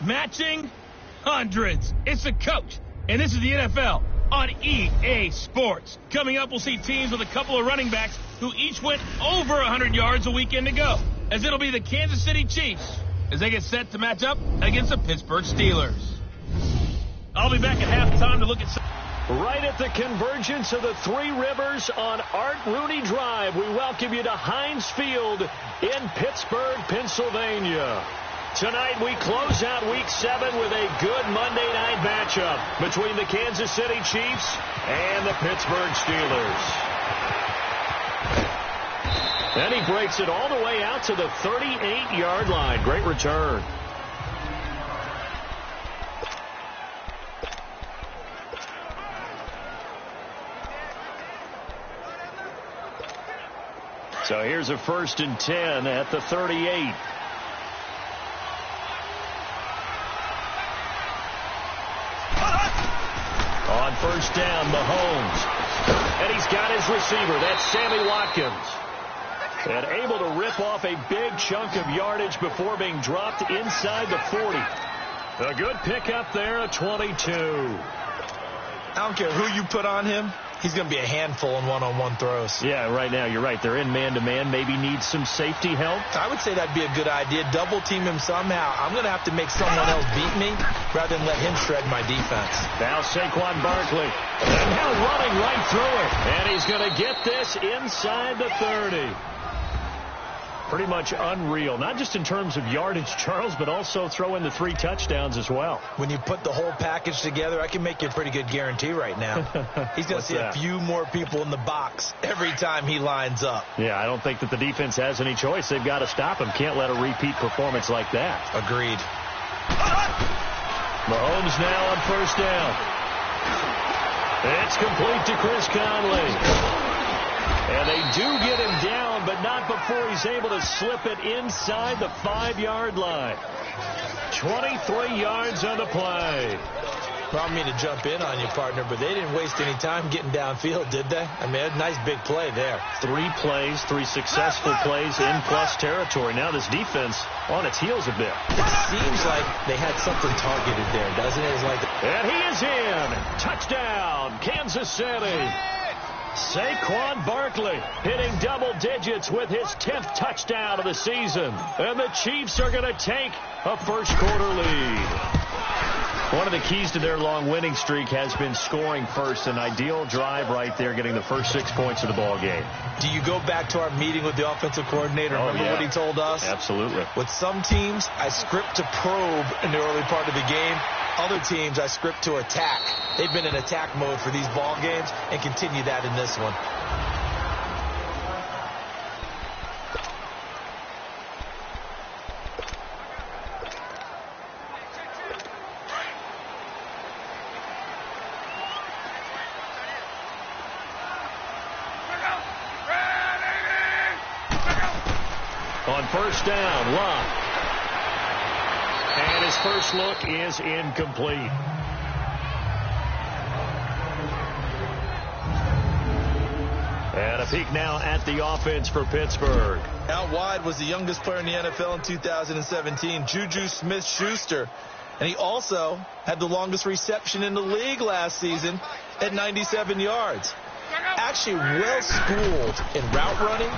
Matching hundreds. It's the coach, and this is the NFL on EA Sports. Coming up, we'll see teams with a couple of running backs who each went over 100 yards a weekend ago, as it'll be the Kansas City Chiefs as they get set to match up against the Pittsburgh Steelers. I'll be back at halftime to look at some... Right at the convergence of the Three Rivers on Art Rooney Drive, we welcome you to Heinz Field in Pittsburgh, Pennsylvania. Tonight we close out Week 7 with a good Monday night matchup between the Kansas City Chiefs and the Pittsburgh Steelers. And he breaks it all the way out to the 38-yard line. Great return. So here's a 1st and 10 at the 38. On 1st down, Mahomes. And he's got his receiver. That's Sammy Watkins. And able to rip off a big chunk of yardage before being dropped inside the 40. A good pickup there at 22. I don't care who you put on him. He's going to be a handful in one-on-one throws. Yeah, right now, you're right. They're in man-to-man. Maybe needs some safety help. I would say that'd be a good idea. Double-team him somehow. I'm going to have to make someone else beat me rather than let him shred my defense. Now Saquon Barkley. And now running right through it. And he's going to get this inside the 30. Pretty much unreal. Not just in terms of yardage, Charles, but also throw in the 3 touchdowns as well. When you put the whole package together, I can make you a pretty good guarantee right now. He's going to see a few more people in the box every time he lines up. Yeah, I don't think that the defense has any choice. They've got to stop him. Can't let a repeat performance like that. Agreed. Mahomes now on 1st down. It's complete to Chris Conley. And they do get him down, but not before he's able to slip it inside the 5-yard line. 23 yards on the play. Well, I don't mean to jump in on you, partner, but they didn't waste any time getting downfield, did they? I mean, a nice big play there. 3 plays, 3 successful plays in plus territory. Now this defense on its heels a bit. It seems like they had something targeted there, doesn't it? It's like and he is in. Touchdown, Kansas City. Saquon Barkley hitting double digits with his 10th touchdown of the season. And the Chiefs are going to take a first-quarter lead. One of the keys to their long winning streak has been scoring first. An ideal drive right there, getting the first 6 points of the ball game. Do you go back to our meeting with the offensive coordinator? Remember what he told us? Absolutely. With some teams, I script to probe in the early part of the game. Other teams, I script to attack. They've been in attack mode for these ball games and continue that in this one. On 1st down, Love. And his first look is incomplete. And a peek now at the offense for Pittsburgh. Out wide was the youngest player in the NFL in 2017, Juju Smith-Schuster. And he also had the longest reception in the league last season at 97 yards. Actually well-schooled in route running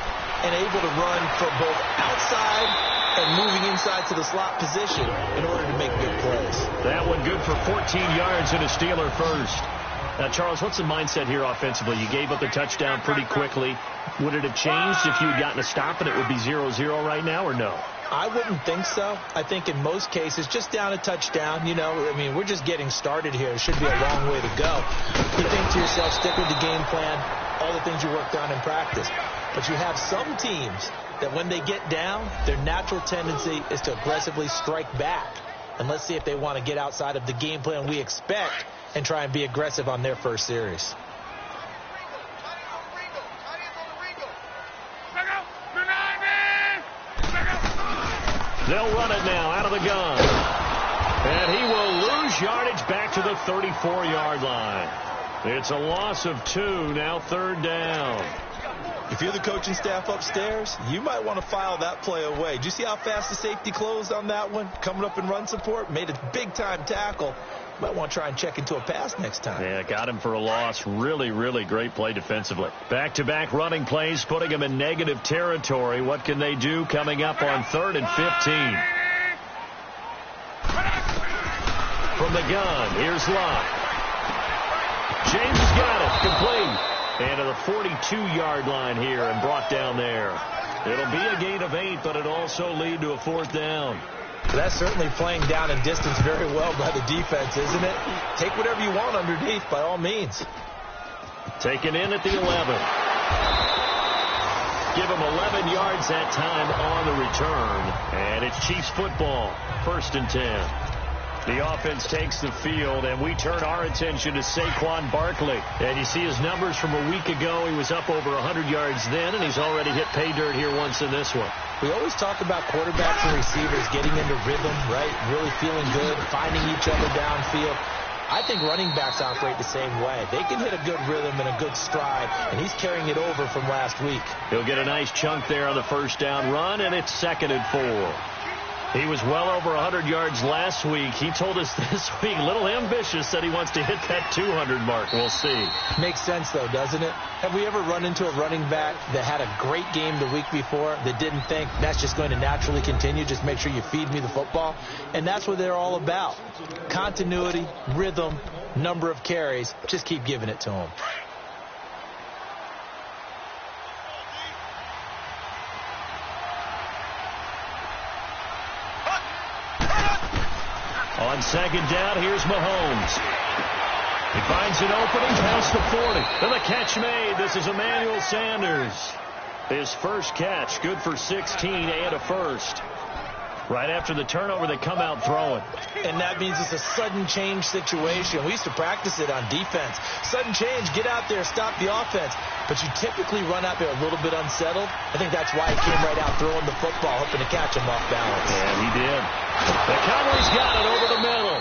and able to run from both outside and moving inside to the slot position in order to make big plays. That one good for 14 yards and a Steeler first. Now, Charles, what's the mindset here offensively? You gave up the touchdown pretty quickly. Would it have changed if you had gotten a stop and it would be 0-0 right now, or no? I wouldn't think so. I think in most cases, just down a touchdown, you know, I mean, we're just getting started here. It should be a long way to go. You think to yourself, stick with the game plan, all the things you worked on in practice. But you have some teams that when they get down, their natural tendency is to aggressively strike back. And let's see if they want to get outside of the game plan we expect and try and be aggressive on their first series. They'll run it now out of the gun. And he will lose yardage back to the 34-yard line. It's a loss of 2, now 3rd down. If you're the coaching staff upstairs, you might want to file that play away. Do you see how fast the safety closed on that one? Coming up in run support, made a big-time tackle. Might want to try and check into a pass next time. Yeah, got him for a loss. Really, really great play defensively. Back-to-back running plays, putting him in negative territory. What can they do coming up on 3rd and 15? From the gun, here's Locke. James has got it, complete. And to the 42-yard line here and brought down there. It'll be a gain of 8, but it'll also lead to a 4th down. That's certainly playing down in distance very well by the defense, isn't it? Take whatever you want underneath, by all means. Taken in at the 11. Give him 11 yards that time on the return. And it's Chiefs football, 1st and 10. The offense takes the field, and we turn our attention to Saquon Barkley. And you see his numbers from a week ago. He was up over 100 yards then, and he's already hit pay dirt here once in this one. We always talk about quarterbacks and receivers getting into rhythm, right? Really feeling good, finding each other downfield. I think running backs operate the same way. They can hit a good rhythm and a good stride, and he's carrying it over from last week. He'll get a nice chunk there on the 1st down run, and it's 2nd and 4. He was well over 100 yards last week. He told us this week, a little ambitious, that he wants to hit that 200 mark. We'll see. Makes sense, though, doesn't it? Have we ever run into a running back that had a great game the week before that didn't think that's just going to naturally continue? Just make sure you feed me the football. And that's what they're all about. Continuity, rhythm, number of carries. Just keep giving it to them. On 2nd down, here's Mahomes. He finds an opening past the 40. And the catch made. This is Emmanuel Sanders. His first catch, good for 16 and a 1st. Right after the turnover, they come out throwing. And that means it's a sudden change situation. We used to practice it on defense. Sudden change, get out there, stop the offense. But you typically run out there a little bit unsettled. I think that's why he came right out throwing the football, hoping to catch him off balance. And he did. The Cowboys got it over the middle.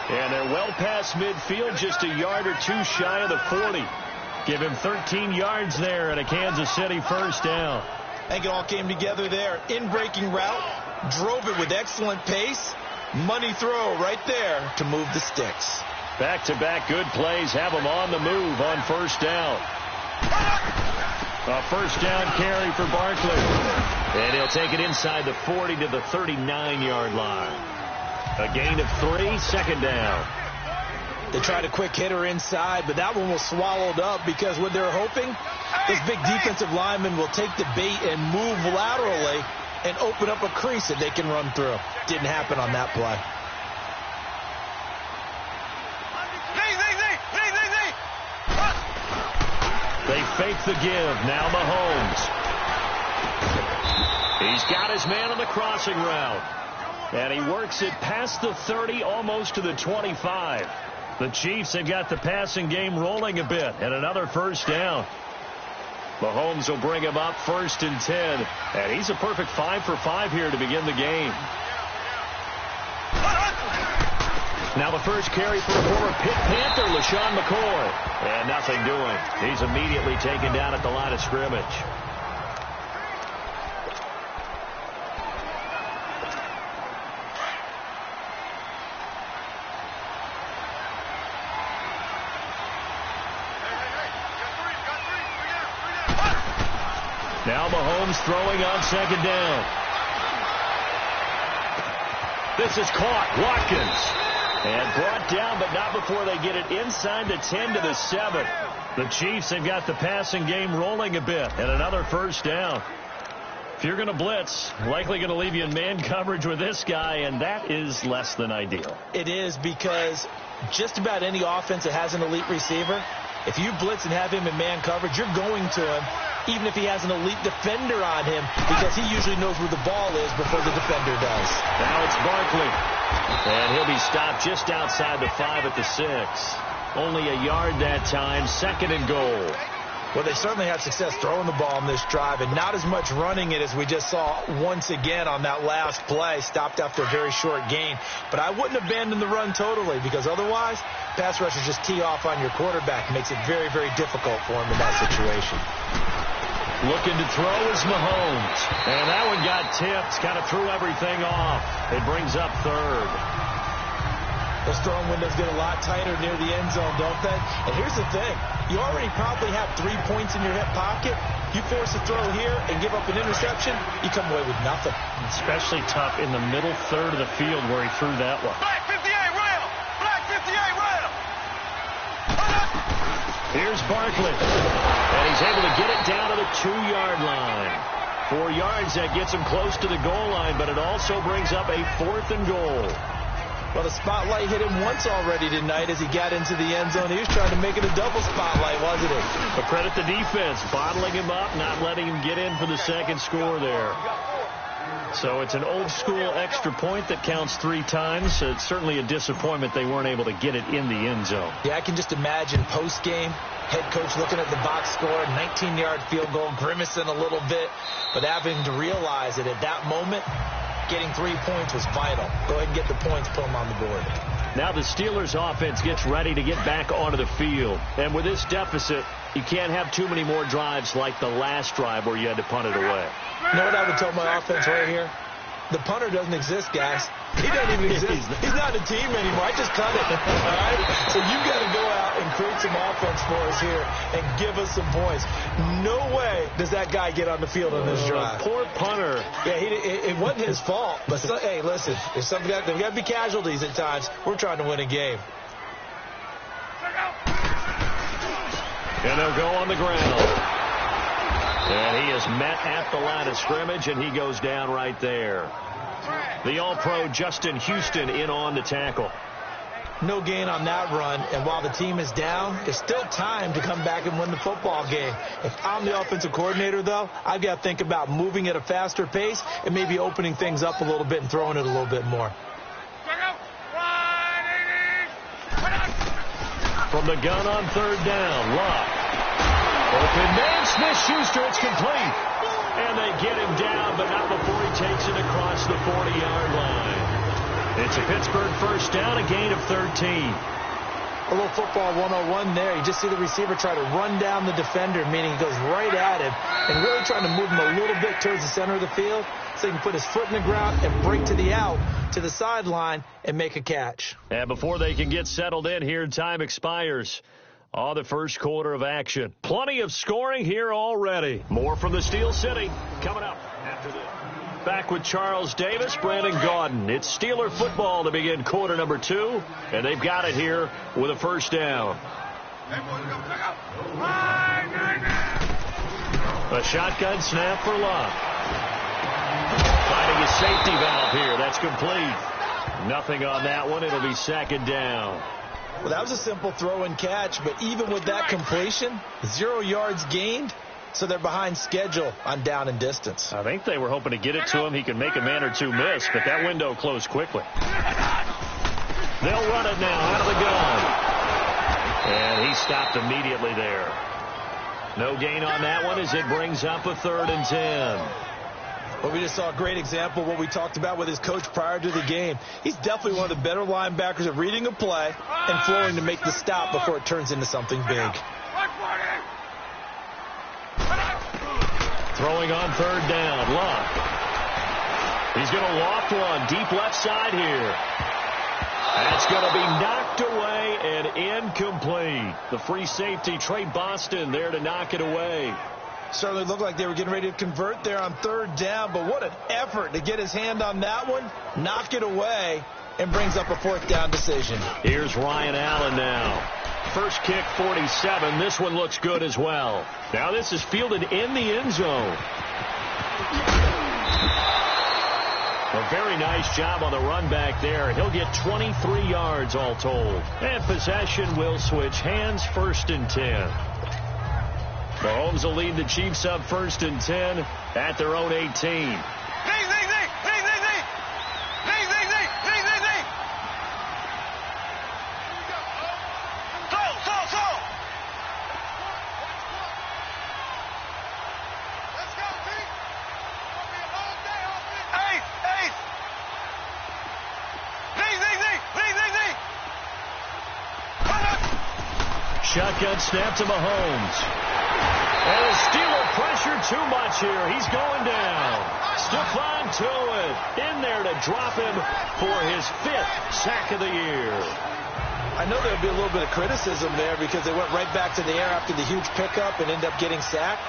And they're well past midfield, just a yard or two shy of the 40. Give him 13 yards there and a Kansas City 1st down. I think it all came together there. In-breaking route, drove it with excellent pace. Money throw right there to move the sticks. Back-to-back good plays have him on the move on 1st down. A 1st down carry for Barkley. And he'll take it inside the 40 to the 39-yard line. A gain of 3, 2nd down. They tried a quick hitter inside, but that one was swallowed up because what they're hoping, this big defensive lineman will take the bait and move laterally and open up a crease that they can run through. Didn't happen on that play. They fake the give. Now Mahomes. He's got his man on the crossing route. And he works it past the 30, almost to the 25. The Chiefs have got the passing game rolling a bit. And another 1st down. Mahomes will bring him up 1st and 10. And he's a perfect 5 for 5 here to begin the game. Now the first carry for a former Pitt Panther, LaShawn McCoy. And nothing doing. He's immediately taken down at the line of scrimmage. Now Mahomes throwing on 2nd down. This is caught. Watkins. And brought down, but not before they get it inside the 10 to the 7. The Chiefs have got the passing game rolling a bit. And another 1st down. If you're going to blitz, likely going to leave you in man coverage with this guy, and that is less than ideal. It is, because just about any offense that has an elite receiver, if you blitz and have him in man coverage, you're going to him, even if he has an elite defender on him, because he usually knows where the ball is before the defender does. Now it's Barkley. And he'll be stopped just outside the 5 at the 6. Only a yard that time, 2nd and goal. Well, they certainly had success throwing the ball on this drive, and not as much running it as we just saw once again on that last play. Stopped after a very short gain. But I wouldn't abandon the run totally, because otherwise, pass rushers just tee off on your quarterback. Makes it very, very difficult for him in that situation. Looking to throw is Mahomes. And that one got tipped. Kind of threw everything off. It brings up third. Those throwing windows get a lot tighter near the end zone, don't they? And here's the thing. You already probably have 3 points in your hip pocket. You force a throw here and give up an interception, you come away with nothing. Especially tough in the middle third of the field where he threw that one. Black 58 rail! Black 58 rail! Here's Barkley. And he's able to get it down to the 2-yard line. 4 yards, that gets him close to the goal line, but it also brings up a 4th and goal. Well, the spotlight hit him once already tonight as he got into the end zone. He was trying to make it a double spotlight, wasn't he? But credit the defense, bottling him up, not letting him get in for the second score there. So it's an old-school extra point that counts 3 times. So it's certainly a disappointment they weren't able to get it in the end zone. Yeah, I can just imagine post-game, head coach looking at the box score, 19-yard field goal, grimacing a little bit, but having to realize that at that moment, getting 3 points was vital. Go ahead and get the points, put them on the board. Now the Steelers offense gets ready to get back onto the field. And with this deficit, you can't have too many more drives like the last drive where you had to punt it away. You know what I would tell my offense right here? The punter doesn't exist, guys. He doesn't even exist. He's not a team anymore. I just cut it. All right? So you've got to go out and create some offense for us here and give us some points. No way does that guy get on the field on this drive. Poor punter. Yeah, it wasn't his fault. But, hey, listen, there's got to be casualties at times. We're trying to win a game. And they'll go on the ground. And he is met at the line of scrimmage, and he goes down right there. The All-Pro Justin Houston in on the tackle. No gain on that run, and while the team is down, there's still time to come back and win the football game. If I'm the offensive coordinator, though, I've got to think about moving at a faster pace and maybe opening things up a little bit and throwing it a little bit more. From the gun on 3rd down, Luck. Open man, Smith-Schuster, it's complete. And they get him down, but not before he takes it across the 40-yard line. It's a Pittsburgh first down, a gain of 13. A little football 101 there. You just see the receiver try to run down the defender, meaning he goes right at him and really trying to move him a little bit towards the center of the field so he can put his foot in the ground and break to the out, to the sideline, and make a catch. And before they can get settled in here, time expires. Oh, the first quarter of action. Plenty of scoring here already. More from the Steel City coming up after this. Back with Charles Davis, Brandon Gaudin. It's Steeler football to begin quarter number 2, and they've got it here with a first down. A shotgun snap for Luck. Finding a safety valve here. That's complete. Nothing on that one. It'll be 2nd down. Well, that was a simple throw and catch, but even with that completion, 0 yards gained, so they're behind schedule on down and distance. I think they were hoping to get it to him. He could make a man or two miss, but that window closed quickly. They'll run it now out of the gun. And he stopped immediately there. No gain on that one as it brings up a 3rd and 10. Well, we just saw a great example of what we talked about with his coach prior to the game. He's definitely one of the better linebackers at reading a play and flowing to make the stop before it turns into something big. Throwing on 3rd down, Luck. He's going to loft one deep left side here. That's going to be knocked away and incomplete. The free safety, Trey Boston, there to knock it away. Certainly looked like they were getting ready to convert there on 3rd down, but what an effort to get his hand on that one, knock it away, and brings up a 4th down decision. Here's Ryan Allen now. First kick, 47. This one looks good as well. Now this is fielded in the end zone. A very nice job on the run back there. He'll get 23 yards all told. And possession will switch hands, 1st and 10. Mahomes will lead the Chiefs up 1st and 10 at their own 18. Shotgun snap to Mahomes. And the Steeler pressure too much here. He's going down. Stephon Tuitt in there to drop him for his 5th sack of the year. I know there'll be a little bit of criticism there because they went right back to the air after the huge pickup and end up getting sacked.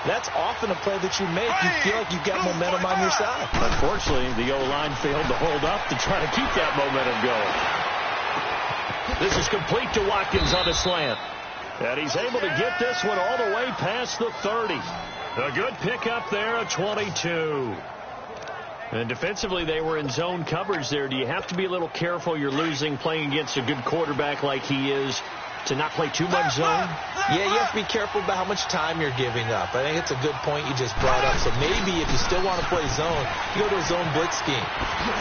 That's often a play that you make. You feel like you've got momentum on your side. Unfortunately, the O-line failed to hold up to try to keep that momentum going. This is complete to Watkins on a slant. And he's able to get this one all the way past the 30. A good pickup there, a 22. And defensively, they were in zone coverage there. Do you have to be a little careful you're losing playing against a good quarterback like he is to not play too much zone? Yeah, you have to be careful about how much time you're giving up. I think it's a good point you just brought up. So maybe if you still want to play zone, you go to a zone blitz scheme.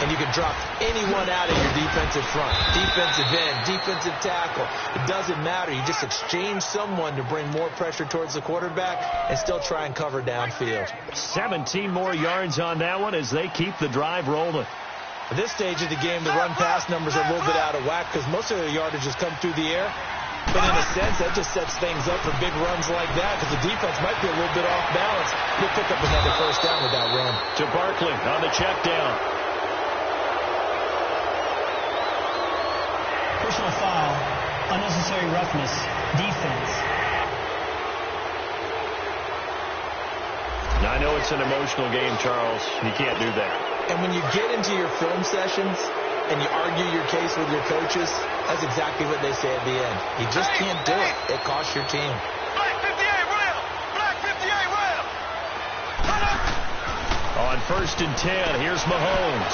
And you can drop anyone out of your defensive front. Defensive end, defensive tackle. It doesn't matter. You just exchange someone to bring more pressure towards the quarterback and still try and cover downfield. 17 more yards on that one as they keep the drive rolling. At this stage of the game, the run-pass numbers are a little bit out of whack because most of their yardage has come through the air. But in a sense, that just sets things up for big runs like that because the defense might be a little bit off balance. They'll pick up another first down with that run. To Barkley on the check down. Personal foul, unnecessary roughness, defense. Now, I know it's an emotional game, Charles. You can't do that. And when you get into your film sessions and you argue your case with your coaches, that's exactly what they say at the end. You just can't do it. It costs your team. Black 58 rail! Black 58 rail! On 1st and 10, here's Mahomes.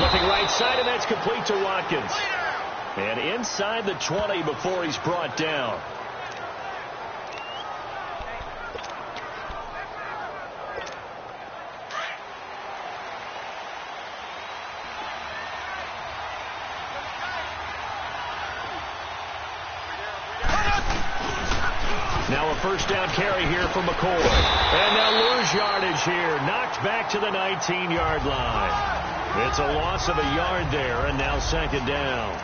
Looking right side, and that's complete to Watkins. And inside the 20 before he's brought down. Now a first down carry here for McCoy. And they'll lose yardage here. Knocked back to the 19-yard line. It's a loss of a yard there, and now 2nd down.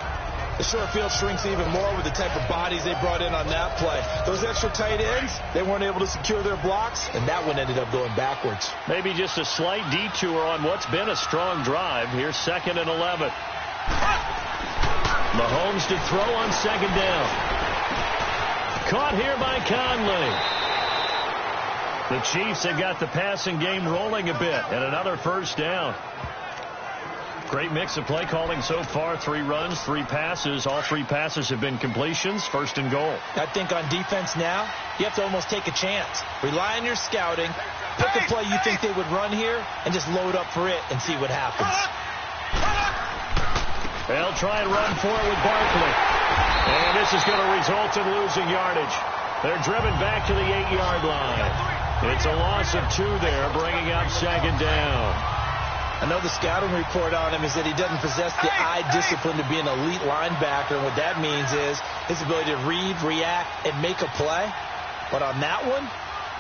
The short field shrinks even more with the type of bodies they brought in on that play. Those extra tight ends, they weren't able to secure their blocks, and that one ended up going backwards. Maybe just a slight detour on what's been a strong drive. Here's 2nd and 11. Mahomes to throw on 2nd down. Caught here by Conley. The Chiefs have got the passing game rolling a bit, and another first down. Great mix of play calling so far. 3 runs, 3 passes. All 3 passes have been completions. 1st and goal. I think on defense now, you have to almost take a chance. Rely on your scouting. Pick a play you think they would run here, and just load up for it and see what happens. They'll try and run for it with Barkley. And this is going to result in losing yardage. They're driven back to the 8-yard line. It's a loss of 2 there, bringing up 2nd down. I know the scouting report on him is that he doesn't possess the eye discipline to be an elite linebacker. And what that means is his ability to read, react, and make a play. But on that one,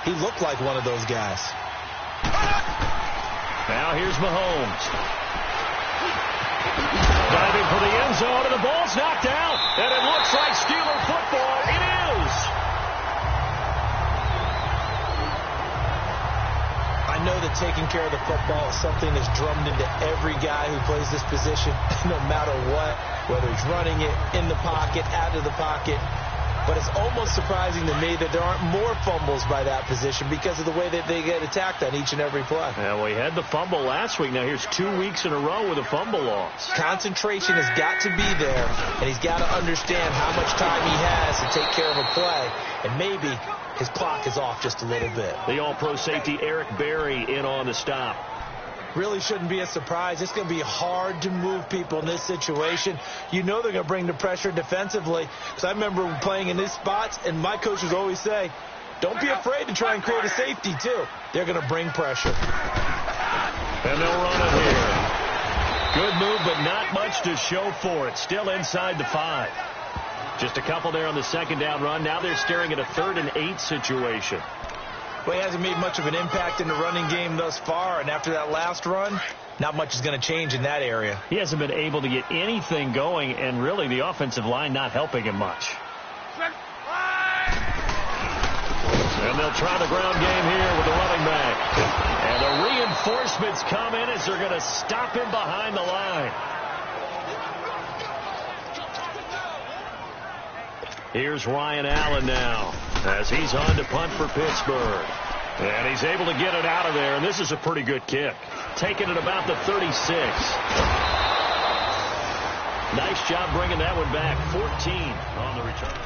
he looked like one of those guys. Now here's Mahomes. Diving for the end zone, and the ball's knocked out. And it looks like Steeler football. It is. I know that taking care of the football is something that's drummed into every guy who plays this position, no matter what, whether he's running it, in the pocket, out of the pocket. But it's almost surprising to me that there aren't more fumbles by that position because of the way that they get attacked on each and every play. Yeah, we had the fumble last week. Now here's 2 weeks in a row with a fumble loss. Concentration has got to be there, and he's got to understand how much time he has to take care of a play. And maybe his clock is off just a little bit. The all-pro safety Eric Berry in on the stop. Really shouldn't be a surprise. It's going to be hard to move people in this situation. You know they're going to bring the pressure defensively. Because I remember playing in these spots, and my coaches always say, don't be afraid to try and create a safety, too. They're going to bring pressure. And they'll run it here. Good move, but not much to show for it. Still inside the 5. Just a couple there on the 2nd down run. Now they're staring at a 3rd and 8 situation. Well, he hasn't made much of an impact in the running game thus far, and after that last run, not much is going to change in that area. He hasn't been able to get anything going, and really the offensive line not helping him much. And they'll try the ground game here with the running back. And the reinforcements come in as they're going to stop him behind the line. Here's Ryan Allen now as he's on to punt for Pittsburgh. And he's able to get it out of there, and this is a pretty good kick. Taking it about the 36. Nice job bringing that one back. 14 on the return.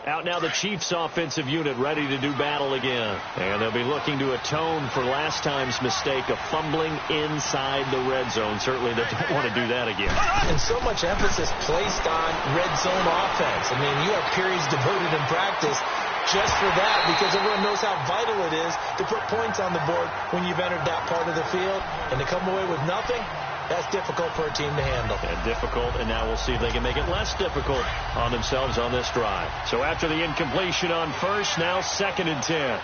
Out now the Chiefs offensive unit ready to do battle again. And they'll be looking to atone for last time's mistake of fumbling inside the red zone. Certainly they don't want to do that again. And so much emphasis placed on red zone offense. I mean, you have periods devoted in practice just for that because everyone knows how vital it is to put points on the board when you've entered that part of the field. And to come away with nothing, that's difficult for a team to handle. And difficult, and now we'll see if they can make it less difficult on themselves on this drive. So after the incompletion on first, now 2nd and 10.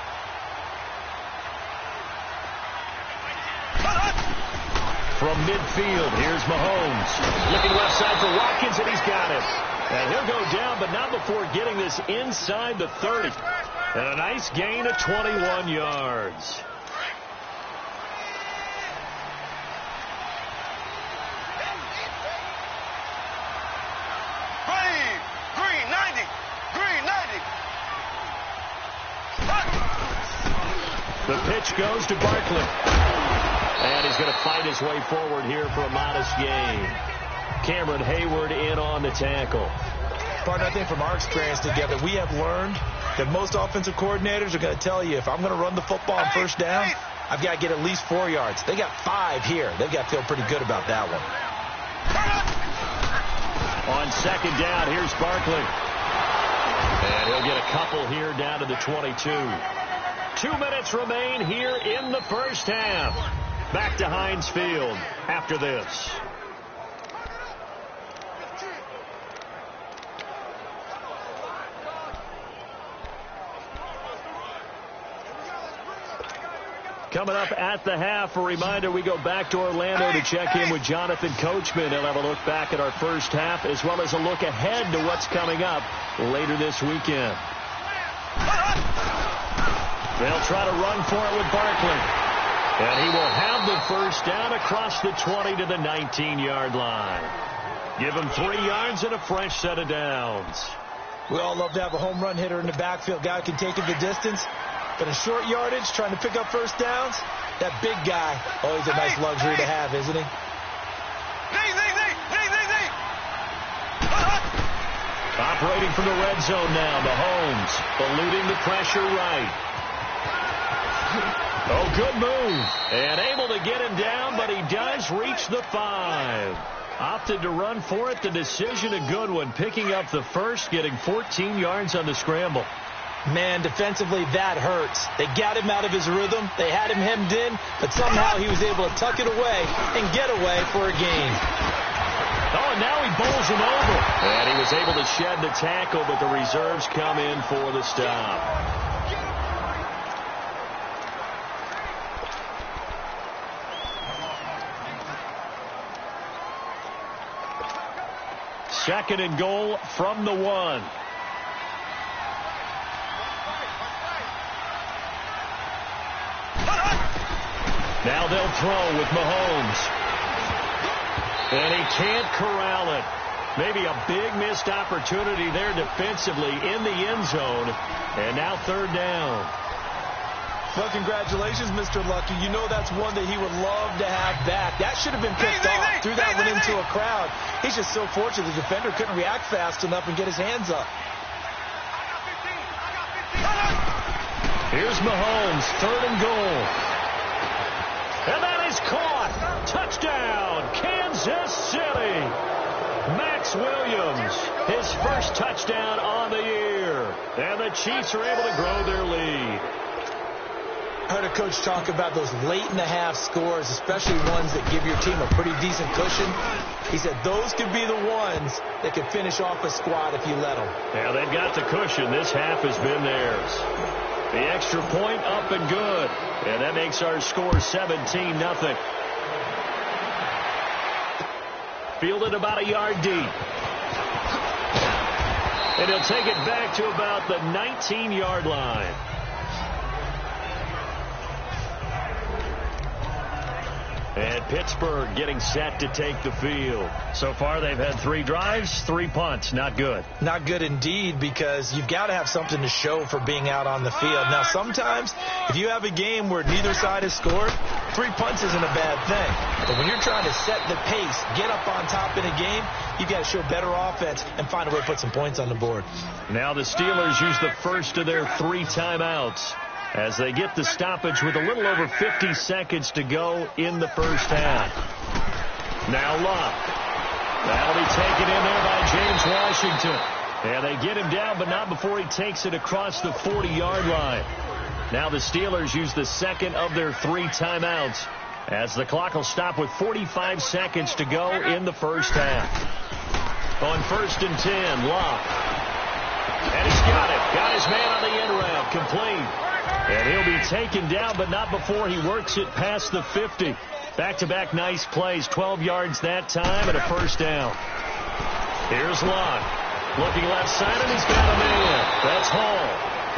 From midfield, here's Mahomes. Looking left side for Watkins, and he's got it. And he'll go down, but not before getting this inside the 30. And a nice gain of 21 yards. Green 90. The pitch goes to Barkley. And he's going to fight his way forward here for a modest gain. Cameron Hayward in on the tackle. Partner, I think from our experience together, we have learned that most offensive coordinators are going to tell you, if I'm going to run the football on first down, I've got to get at least 4 yards. They got 5 here. They've got to feel pretty good about that one. On 2nd down, here's Barkley. And he'll get a couple here down to the 22. 2 minutes remain here in the first half. Back to Heinz Field after this. Coming up at the half, a reminder, we go back to Orlando to check in with Jonathan Coachman. He'll have a look back at our first half as well as a look ahead to what's coming up later this weekend. They'll try to run for it with Barkley. And he will have the first down across the 20 to the 19-yard line. Give him 3 yards and a fresh set of downs. We all love to have a home run hitter in the backfield. Guy can take it the distance. But in short yardage, trying to pick up first downs, that big guy, always a nice luxury to have, isn't he? Operating from the red zone now, Mahomes eluding the pressure right. Oh, good move. And able to get him down, but he does reach the 5. Opted to run for it. The decision a good one. Picking up the first, getting 14 yards on the scramble. Man, defensively, that hurts. They got him out of his rhythm. They had him hemmed in, but somehow he was able to tuck it away and get away for a gain. Oh, and now he bowls him over. And he was able to shed the tackle, but the reserves come in for the stop. Second and goal from the 1. Now they'll throw with Mahomes. And he can't corral it. Maybe a big missed opportunity there defensively in the end zone. And now 3rd down. Well, congratulations, Mr. Lucky. You know that's one that he would love to have back. That should have been picked off. Threw that one into a crowd. He's just so fortunate the defender couldn't react fast enough and get his hands up. Here's Mahomes, 3rd and goal. And that is caught. Touchdown, Kansas City. Max Williams, his first touchdown on the year. And the Chiefs are able to grow their lead. I heard a coach talk about those late-in-the-half scores, especially ones that give your team a pretty decent cushion. He said those could be the ones that could finish off a squad if you let them. Yeah, they've got the cushion. This half has been theirs. The extra point up and good. And that makes our score 17-0. fielded about a yard deep. And he'll take it back to about the 19-yard line. And Pittsburgh getting set to take the field. So far, they've had 3 drives, 3 punts. Not good. Not good indeed, because you've got to have something to show for being out on the field. Now, sometimes, if you have a game where neither side has scored, 3 punts isn't a bad thing. But when you're trying to set the pace, get up on top in a game, you've got to show better offense and find a way to put some points on the board. Now the Steelers use the first of their 3 timeouts as they get the stoppage with a little over 50 seconds to go in the first half. Now Locke. That'll be taken in there by James Washington. And they get him down, but not before he takes it across the 40-yard line. Now the Steelers use the second of their 3 timeouts as the clock will stop with 45 seconds to go in the first half. On 1st and 10, Locke. And he's got it. Got his man on the end route. Complete. And he'll be taken down, but not before he works it past the 50. Back-to-back nice plays. 12 yards that time and a first down. Here's Locke. Looking left side, and he's got a man. That's Hall.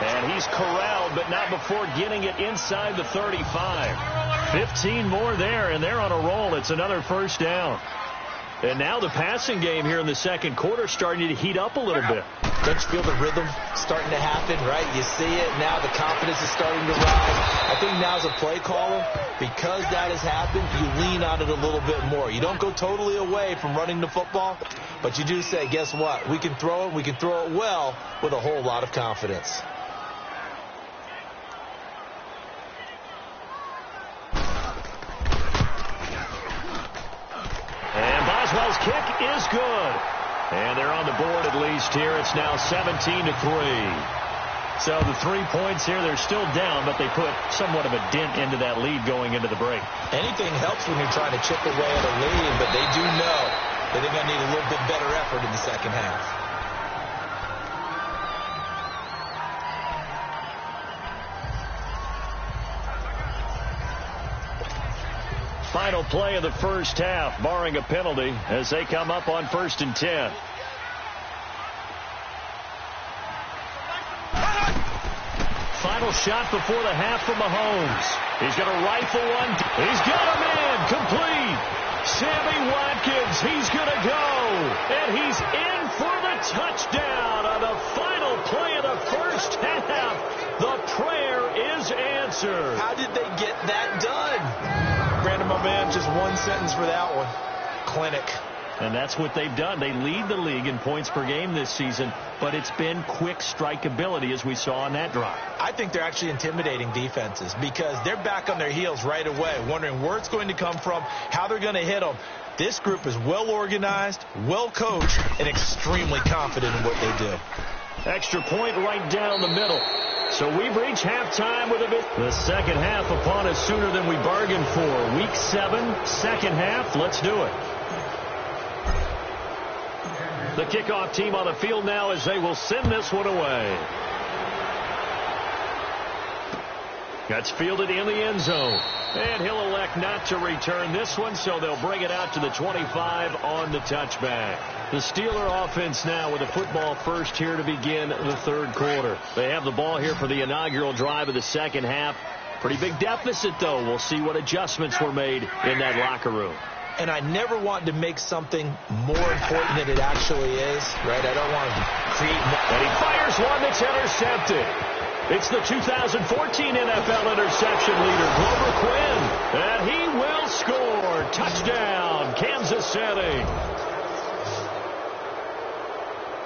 And he's corralled, but not before getting it inside the 35. 15 more there, and they're on a roll. It's another first down. And now the passing game here in the second quarter starting to heat up a little bit. Don't you feel the rhythm starting to happen, right? You see it now. The confidence is starting to rise. I think now as a play caller, because that has happened, you lean on it a little bit more. You don't go totally away from running the football, but you do say, guess what? We can throw it. We can throw it well with a whole lot of confidence. And Boswell's kick is good. And they're on the board at least here. It's now 17-3. So the 3 points here, they're still down, but they put somewhat of a dent into that lead going into the break. Anything helps when you're trying to chip away at a lead, but they do know that they're going to need a little bit better effort in the second half. Final play of the first half, barring a penalty, as they come up on 1st and 10. Final shot before the half from Mahomes. He's going to rifle one. He's got a man. Complete. Sammy Watkins. He's going to go. And he's in for the touchdown on the final play of the first half. The prayer is answered. How did they get that done? Brandon, my man, just one sentence for that one. Clinic. And that's what they've done. They lead the league in points per game this season, but it's been quick strikeability as we saw on that drive. I think they're actually intimidating defenses because they're back on their heels right away, wondering where it's going to come from, how they're going to hit them. This group is well organized, well coached, and extremely confident in what they do. Extra point right down the middle. So we reach halftime with a bit. The second half upon us sooner than we bargained for. Week 7, second half. Let's do it. The kickoff team on the field now as they will send this one away. That's fielded in the end zone. And he'll elect not to return this one, so they'll bring it out to the 25 on the touchback. The Steeler offense now with a football first here to begin the third quarter. They have the ball here for the inaugural drive of the second half. Pretty big deficit, though. We'll see what adjustments were made in that locker room. And I never want to make something more important than it actually is, right? I don't want to create more. And he fires one that's intercepted. It's the 2014 NFL interception leader, Glover Quinn. And he will score. Touchdown, Kansas City.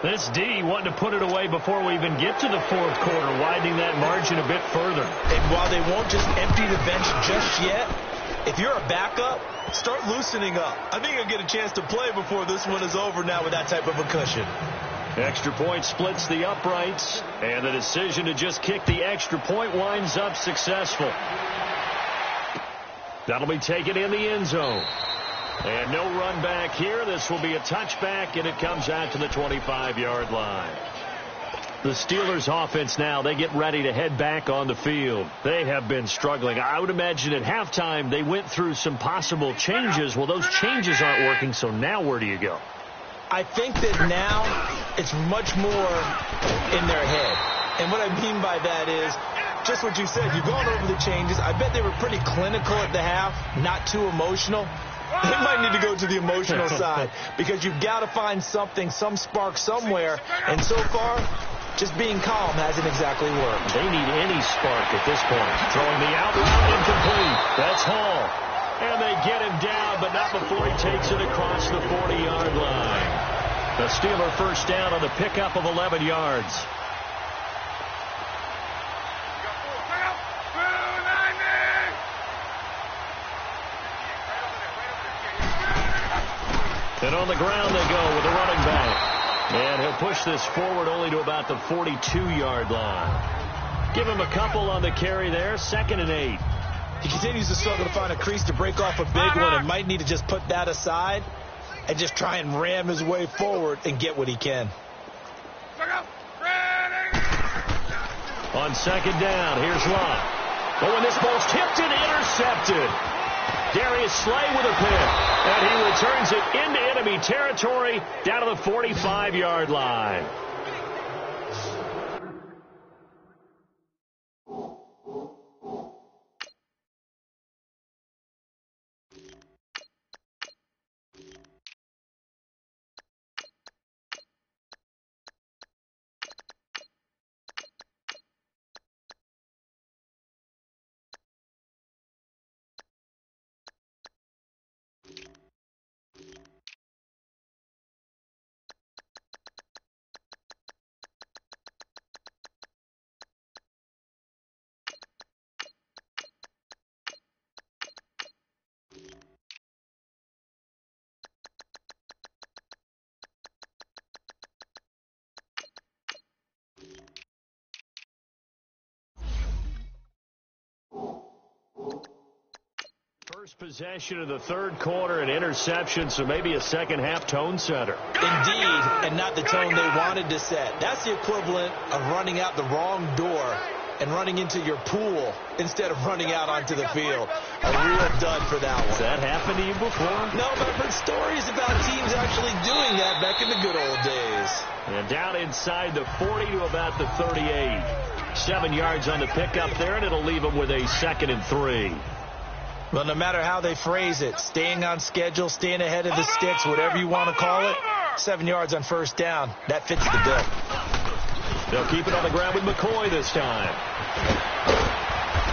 This D wanting to put it away before we even get to the fourth quarter, widening that margin a bit further. And while they won't just empty the bench just yet, if you're a backup, start loosening up. I think you'll get a chance to play before this one is over now with that type of a cushion. Extra point splits the uprights, and the decision to just kick the extra point winds up successful. That'll be taken in the end zone. And no run back here. This will be a touchback, and it comes out to the 25-yard line. The Steelers offense now, they get ready to head back on the field. They have been struggling. I would imagine at halftime they went through some possible changes. Well, those changes aren't working, so now where do you go? I think that now it's much more in their head. And what I mean by that is just what you said. You've gone over the changes. I bet they were pretty clinical at the half, not too emotional. They might need to go to the emotional side because you've got to find something, some spark somewhere. And so far, just being calm hasn't exactly worked. They need any spark at this point. Throwing the out route incomplete. That's Hall. And they get him down, but not before he takes it across the 40-yard line. The Steeler first down on the pickup of 11 yards. And on the ground they go with the running back. And he'll push this forward only to about the 42-yard line. Give him a couple on the carry there. 2nd and 8. He continues to struggle to find a crease to break off a big one and might need to just put that aside and just try and ram his way forward and get what he can. On 2nd down, here's Love. Oh, and this ball's tipped and intercepted. Darius Slay with a pick, and he returns it into enemy territory down to the 45-yard line. First possession of the third quarter, an interception, so maybe a second-half tone setter. Indeed, and not the tone they wanted to set. That's the equivalent of running out the wrong door and running into your pool instead of running out onto the field. A real dud for that one. Has that happened to you before? No, but I've heard stories about teams actually doing that back in the good old days. And down inside the 40 to about the 38. 7 yards on the pickup there, and it'll leave them with a 2nd and 3. Well, no matter how they phrase it, staying on schedule, staying ahead of the sticks, whatever you want to call it, 7 yards on first down, that fits the bill. They'll keep it on the ground with McCoy this time.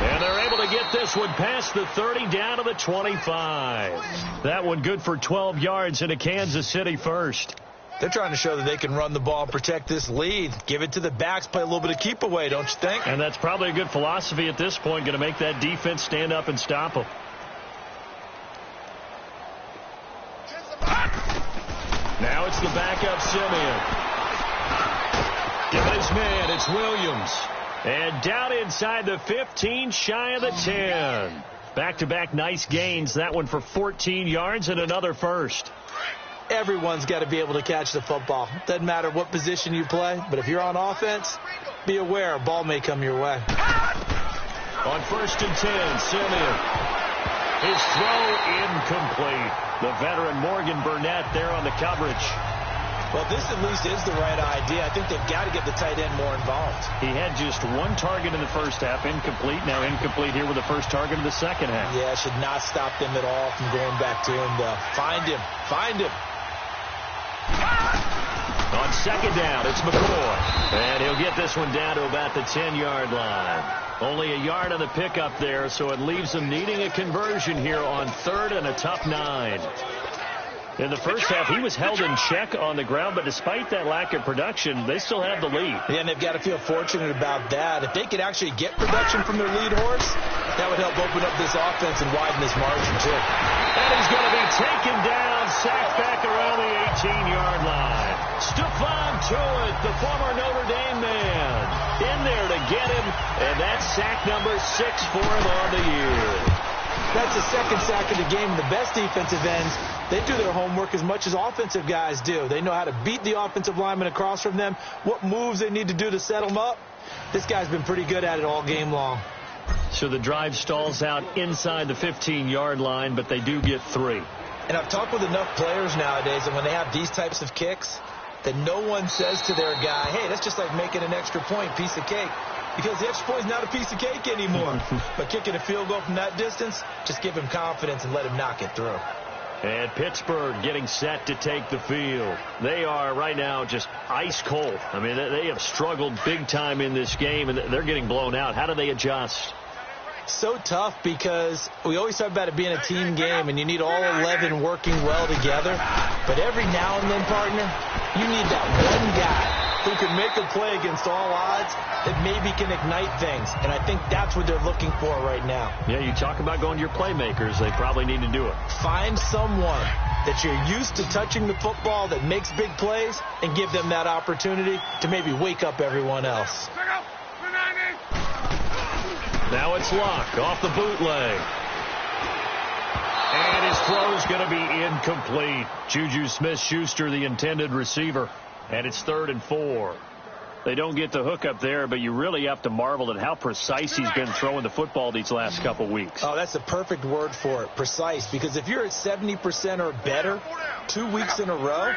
And they're able to get this one past the 30 down to the 25. That one good for 12 yards into Kansas City first. They're trying to show that they can run the ball and protect this lead. Give it to the backs, play a little bit of keep away, don't you think? And that's probably a good philosophy at this point, going to make that defense stand up and stop them. Now it's the backup Simeon. Give it his man, it's Williams. And down inside the 15, shy of the 10. Back-to-back nice gains. That one for 14 yards and another first. Everyone's got to be able to catch the football. Doesn't matter what position you play, but if you're on offense, be aware a ball may come your way. On 1st and 10, Simeon. His throw incomplete. The veteran Morgan Burnett there on the coverage. Well, this at least is the right idea. I think they've got to get the tight end more involved. He had just one target in the first half, incomplete. Now incomplete here with the first target of the second half. Yeah, should not stop them at all from going back to him, though. Find him. Find him. On 2nd down, it's McCoy. And he'll get this one down to about the 10-yard line. Only a yard on the pickup there, so it leaves them needing a conversion here on 3rd and a tough 9. In the first half, he was held in check on the ground, but despite that lack of production, they still have the lead. Yeah, and they've got to feel fortunate about that. If they could actually get production from their lead horse, that would help open up this offense and widen this margin, too. And he's going to be taken down, sacked back around the 18-yard line. Stephon Tuitt, the former Notre Dame man, in there to get him, and that's sack number 6 for him on the year. That's the second sack of the game. The best defensive ends, they do their homework as much as offensive guys do. They know how to beat the offensive lineman across from them, what moves they need to do to set them up. This guy's been pretty good at it all game long. So the drive stalls out inside the 15-yard line, but they do get 3. And I've talked with enough players nowadays, and when they have these types of kicks, that no one says to their guy, hey, that's just like making an extra point, piece of cake. Because the extra point is not a piece of cake anymore. But kicking a field goal from that distance, just give him confidence and let him knock it through. And Pittsburgh getting set to take the field. They are right now just ice cold. I mean, they have struggled big time in this game, and they're getting blown out. How do they adjust? So tough because we always talk about it being a team game, and you need all 11 working well together. But every now and then, partner, you need that one guy who can make a play against all odds that maybe can ignite things. And I think that's what they're looking for right now. Yeah, you talk about going to your playmakers. They probably need to do it. Find someone that you're used to touching the football that makes big plays and give them that opportunity to maybe wake up everyone else. Now it's Locke off the bootleg. And his throw's going to be incomplete. Juju Smith-Schuster, the intended receiver. And it's 3rd and 4. They don't get the hook up there, but you really have to marvel at how precise he's been throwing the football these last couple weeks. Oh, that's the perfect word for it, precise. Because if you're at 70% or better 2 weeks in a row,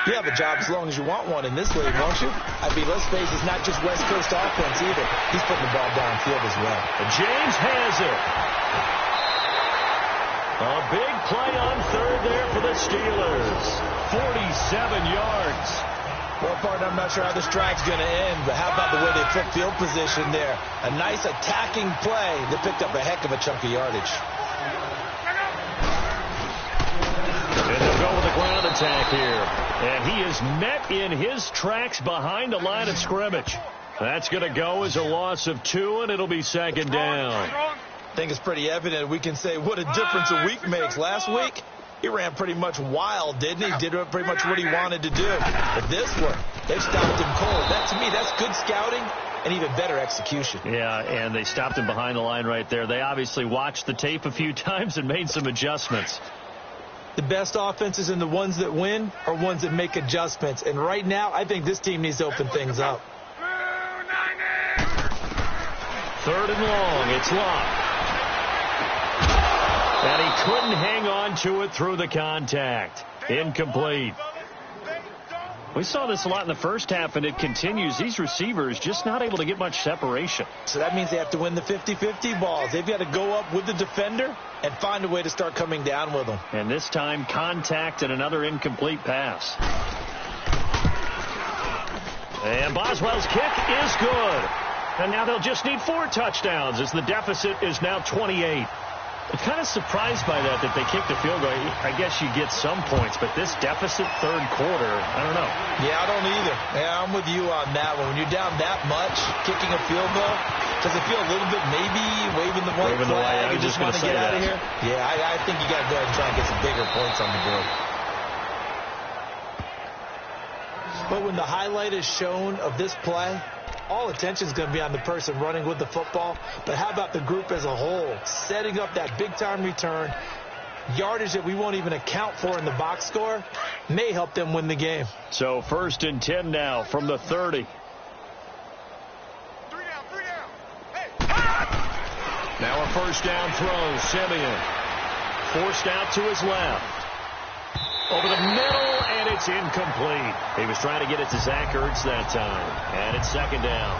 you have a job as long as you want one in this league, won't you? I mean, let's face it, it's not just West Coast offense either. He's putting the ball downfield as well. And James has it. A big play on 3rd there for the Steelers. 47 yards. Well, partner, I'm not sure how this drive's going to end, but how about the way they took field position there? A nice attacking play that picked up a heck of a chunk of yardage. And they'll go with a ground attack here. And he is met in his tracks behind the line of scrimmage. That's going to go as a loss of 2, and it'll be 2nd down. I think it's pretty evident. We can say what a difference a week makes. Last week, he ran pretty much wild, didn't he? Did pretty much what he wanted to do. But this one, they've stopped him cold. That, to me, that's good scouting and even better execution. Yeah, and they stopped him behind the line right there. They obviously watched the tape a few times and made some adjustments. The best offenses and the ones that win are ones that make adjustments. And right now, I think this team needs to open things up. 3rd and long. It's Locke. And he couldn't hang on to it through the contact. Incomplete. We saw this a lot in the first half, and it continues. These receivers just not able to get much separation. So that means they have to win the 50-50 balls. They've got to go up with the defender and find a way to start coming down with them. And this time, contact and another incomplete pass. And Boswell's kick is good. And now they'll just need 4 touchdowns as the deficit is now 28. I'm kind of surprised by that they kicked the field goal. I guess you get some points, but this deficit 3rd quarter, I don't know. Yeah, I don't either. Yeah, I'm with you on that one. When you're down that much, kicking a field goal, does it feel a little bit maybe waving the white flag? I was just going to get out that. of here? Yeah, I think you got to go ahead and try and get some bigger points on the board. But when the highlight is shown of this play, all attention is going to be on the person running with the football. But how about the group as a whole? Setting up that big-time return, yardage that we won't even account for in the box score, may help them win the game. So 1st and 10 now from the 30. 3 down. Hey. Now a 1st down throw. Simeon forced out to his left. Over the middle, and it's incomplete. He was trying to get it to Zach Ertz that time. And it's 2nd down.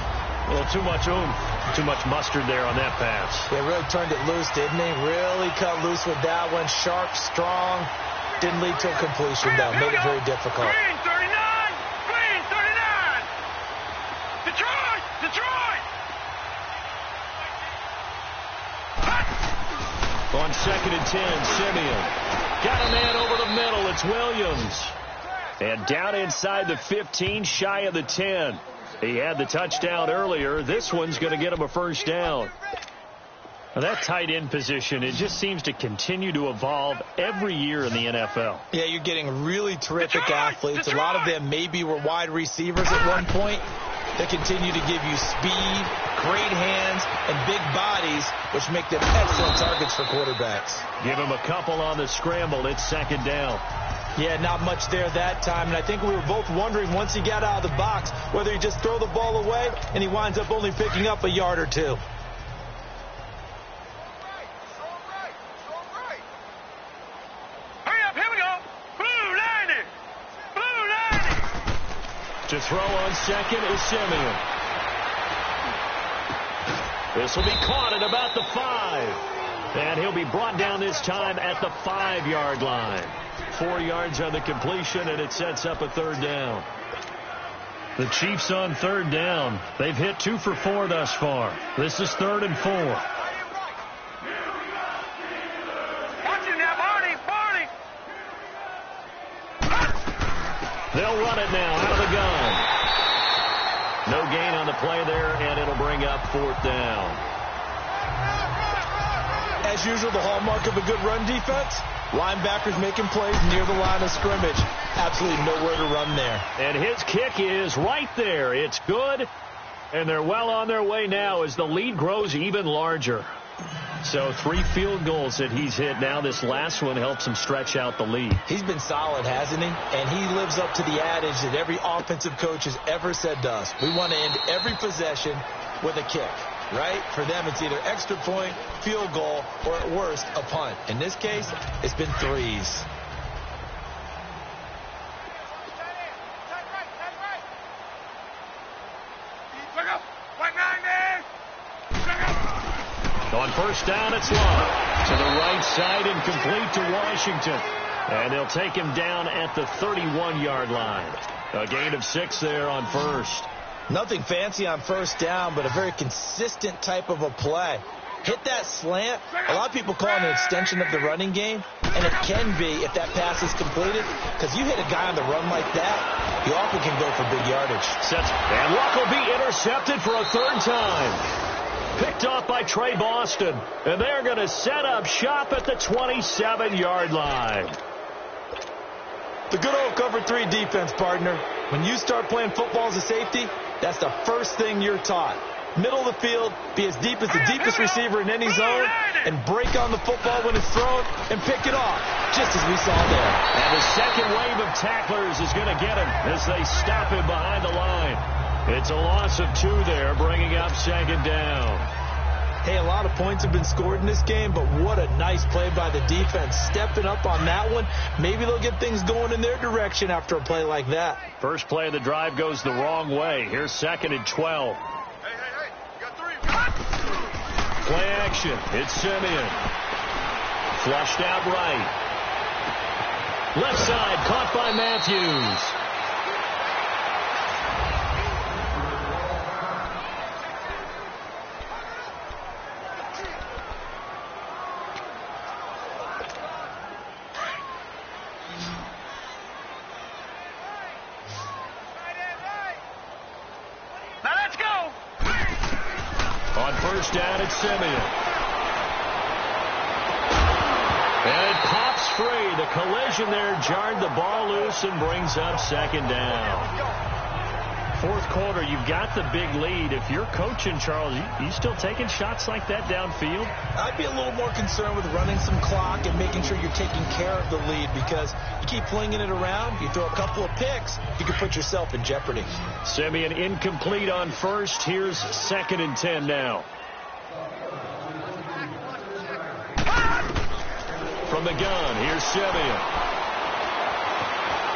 A little too much oomph, too much mustard there on that pass. They really turned it loose, didn't they? Really cut loose with that one. Sharp, strong. Didn't lead to a completion, though. Made it very difficult. Green 39! Green 39! Detroit! Detroit! On 2nd and 10, Simeon. Got a man over the middle. It's Williams. And down inside the 15, shy of the 10. He had the touchdown earlier. This one's going to get him a 1st down. Now that tight end position, it just seems to continue to evolve every year in the NFL. Yeah, you're getting really terrific athletes. A lot of them maybe were wide receivers at one point. They continue to give you speed, great hands, and big bodies, which make them excellent targets for quarterbacks. Give him a couple on the scramble. It's second down. Yeah, not much there that time, and I think we were both wondering once he got out of the box whether he just throw the ball away and he winds up only picking up a yard or two. Hurry up, here we go. Blue 90. Blue 90. To throw on second is Simeon. This will be caught at about the 5. And he'll be brought down this time at the 5-yard line. 4 yards on the completion, and it sets up a third down. The Chiefs on third down. They've hit 2 for 4 thus far. This is 3rd and 4. Watch him now, Barney. They'll run it now out of the gun. No gain on the play there, and it'll bring up 4th down. As usual, the hallmark of a good run defense, linebackers making plays near the line of scrimmage. Absolutely nowhere to run there. And his kick is right there. It's good, and they're well on their way now as the lead grows even larger. So 3 field goals that he's hit now. This last one helps him stretch out the lead. He's been solid, hasn't he? And he lives up to the adage that every offensive coach has ever said to us. We want to end every possession with a kick, right? For them, it's either extra point, field goal, or at worst, a punt. In this case, it's been 3s. Look up. 190. Look up. On first down, it's long. To the right side and complete to Washington. And they'll take him down at the 31-yard line. A gain of 6 there on first. Nothing fancy on first down, but a very consistent type of a play. Hit that slant. A lot of people call it an extension of the running game, and it can be if that pass is completed, because you hit a guy on the run like that, you often can go for big yardage. And Luck will be intercepted for a 3rd time. Picked off by Trey Boston, and they're going to set up shop at the 27-yard line. The good old cover 3 defense, partner. When you start playing football as a safety, that's the first thing you're taught. Middle of the field, be as deep as the deepest receiver in any zone, and break on the football when it's thrown and pick it off, just as we saw there. And the second wave of tacklers is going to get him as they stop him behind the line. It's a loss of 2 there, bringing up 2nd down. Hey, a lot of points have been scored in this game, but what a nice play by the defense. Stepping up on that one, maybe they'll get things going in their direction after a play like that. First play of the drive goes the wrong way. Here's 2nd and 12. Hey, you got 3. Play action. It's Simeon. Flushed out right. Left side, caught by Matthews. Down at Simeon. And it pops free. The collision there jarred the ball loose and brings up 2nd down. 4th quarter, you've got the big lead. If you're coaching, Charles, you still taking shots like that downfield? I'd be a little more concerned with running some clock and making sure you're taking care of the lead, because you keep flinging it around, you throw a couple of picks, you can put yourself in jeopardy. Simeon incomplete on first. Here's 2nd and 10 now. From the gun, here's Simeon.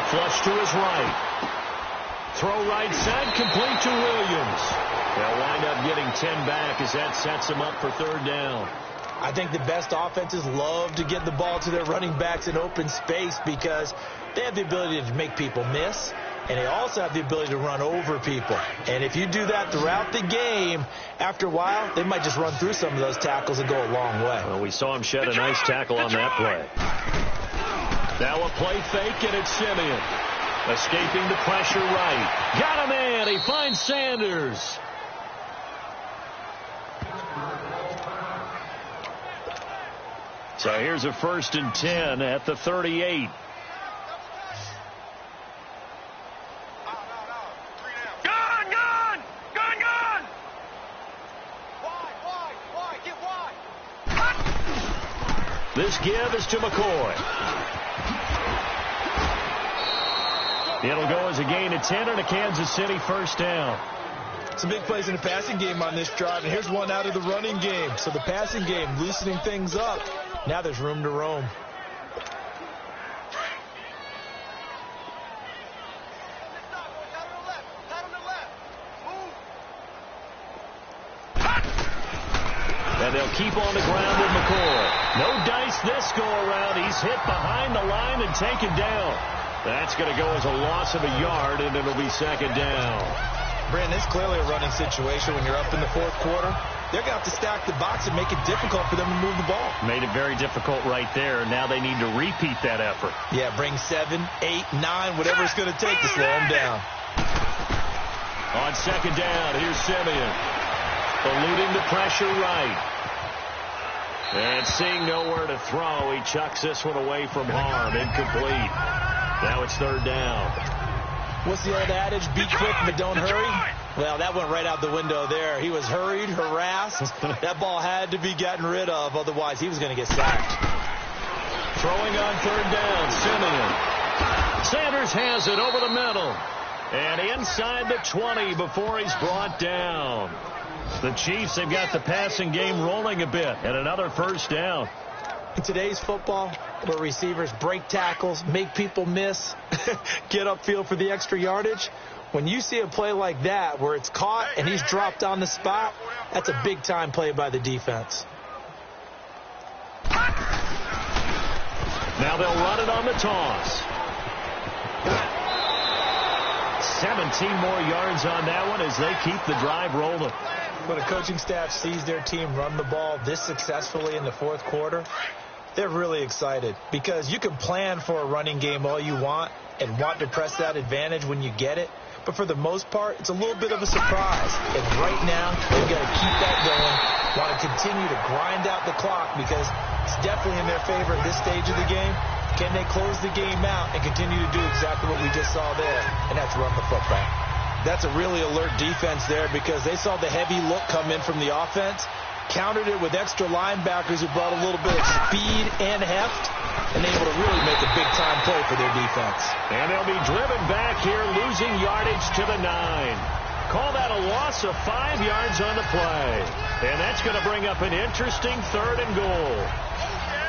Flush to his right. Throw right side, complete to Williams. They'll wind up getting 10 back as that sets them up for 3rd down. I think the best offenses love to get the ball to their running backs in open space because they have the ability to make people miss, and they also have the ability to run over people. And if you do that throughout the game, after a while, they might just run through some of those tackles and go a long way. Well, we saw him shed a nice tackle on that play. Now a play fake, and it's Simeon. Escaping the pressure right. Got a man. He finds Sanders. So here's a 1st and 10 at the 38. Gun! This give is to McCoy. It'll go as a gain of 10 and a Kansas City first down. Some big plays in the passing game on this drive, and here's one out of the running game. So the passing game loosening things up. Now there's room to roam. And they'll keep on the ground with McCoy. No dice this go-around. He's hit behind the line and taken down. That's going to go as a loss of a yard, and it'll be second down. Brandon, it's clearly a running situation when you're up in the fourth quarter. They're going to have to stack the box and make it difficult for them to move the ball. Made it very difficult right there. Now they need to repeat that effort. Yeah, bring 7, 8, 9, whatever it's going to take to slow them down. On second down, here's Simeon. Eluding the pressure right. And seeing nowhere to throw, he chucks this one away from harm. Incomplete. Now it's third down. What's the old adage? Be quick, but don't hurry. Well, that went right out the window there. He was hurried, harassed. That ball had to be gotten rid of. Otherwise, he was going to get sacked. Throwing on third down, Simeon. Sanders has it over the middle. And inside the 20 before he's brought down. The Chiefs have got the passing game rolling a bit. And another first down. In today's football, where receivers break tackles, make people miss, get upfield for the extra yardage, when you see a play like that where it's caught and he's dropped on the spot, that's a big-time play by the defense. Now they'll run it on the toss. 17 more yards on that one as they keep the drive rolling. When a coaching staff sees their team run the ball this successfully in the fourth quarter, they're really excited because you can plan for a running game all you want and want to press that advantage when you get it. But for the most part, it's a little bit of a surprise. And right now, they've got to keep that going, want to continue to grind out the clock because it's definitely in their favor at this stage of the game. Can they close the game out and continue to do exactly what we just saw there? And that's run the football. That's a really alert defense there because they saw the heavy look come in from the offense, countered it with extra linebackers who brought a little bit of speed and heft, and able to really make a big-time play for their defense. And they'll be driven back here, losing yardage to the 9. Call that a loss of 5 yards on the play. And that's going to bring up an interesting third and goal.